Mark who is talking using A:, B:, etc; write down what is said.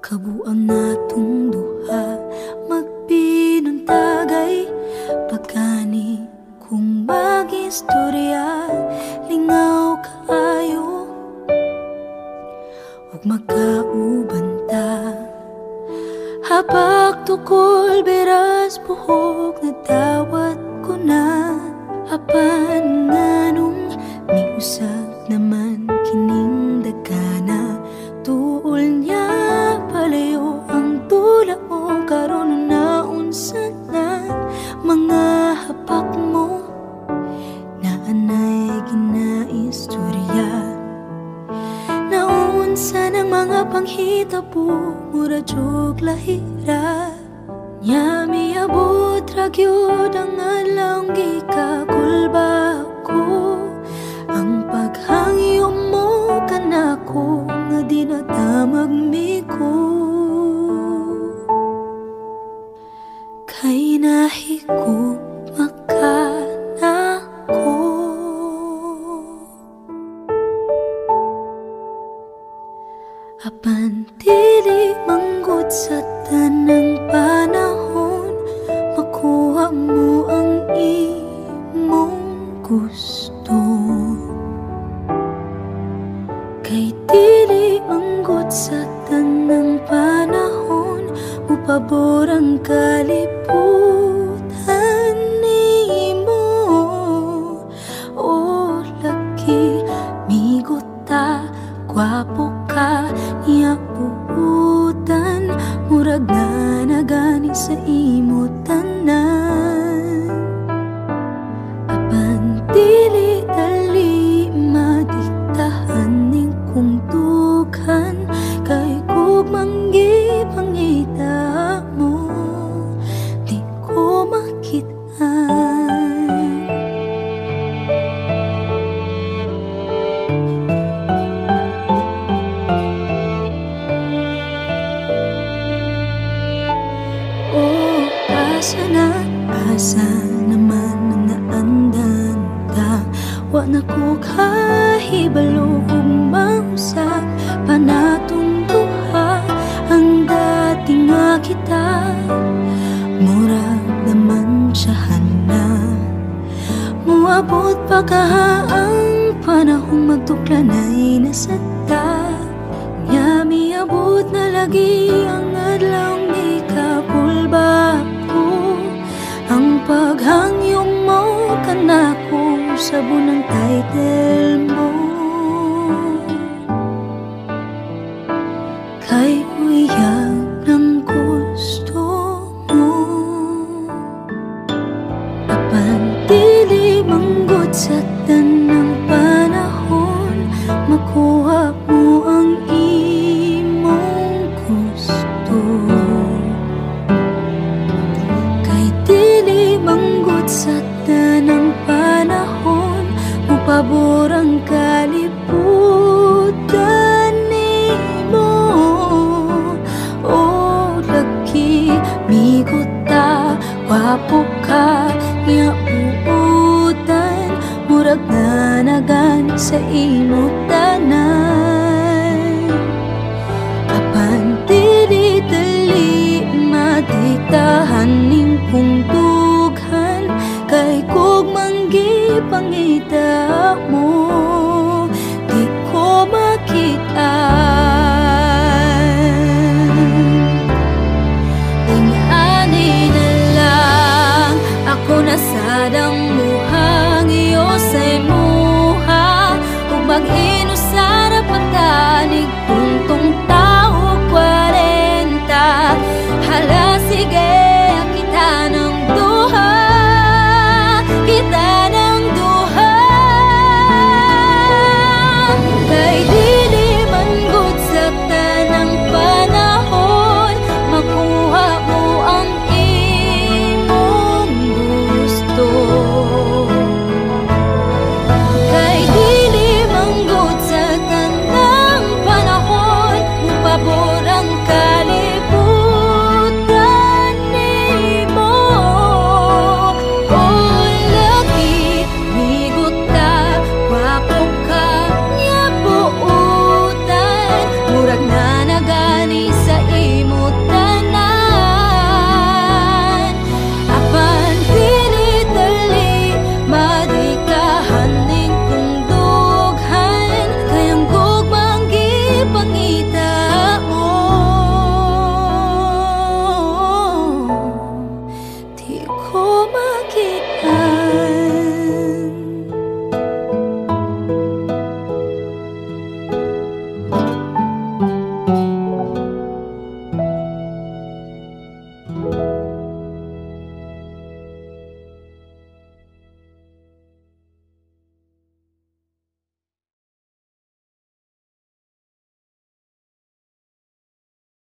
A: Kabuang natong duha magpinuntagay pagkani kung mag-istorya lingaw kaayo ug magkauban ta. Hapak tukol beras buhok nagdawat ko na apan nganong miusap naman kining dagana tuol niya palayo ang tula mo karon na unsa na mga hapak mo na anay ginaistorya na unsa ng mga panghitabo mura jog lahira nya miabot ra gyud ang adlawng gikakulba ko ang paghangyo mo kanako nga di natamag miko kay nahigugma ka nako. Apan dili manggod sa tanang panahon makuha mo ang imong gusto kay dili manggod sa tanang panahon upabor ang kalibutan nimo. O laki migota gwapo ka iya puutan murag na nagani sa imo tanan. Apan dili dali madiktahan ning kung tukan kay gugmang gipangita mo di ko makitaan. Asa naman ang naandan ka wa na ko kahibalo ug mausap panatong duha ang dati nga kita murag naman siyahan na muabot pa kahaang panahong magtukla na'y nasata nya miabot na lagi ang adlawng ikapulba ang paghangyo mo kanako sa bunang title mo kay uyag ng gusto mo. Apan dili manggod sa tanang panahon makuha mo ang imong gusto manggod sa tanang panahon mupabor ang kalibutan nimo. O laki migota gwapo ka nya uutan murag na nagani sa imo tanan. Apan dili dali madiktahan ning kung kay gugmang gipangita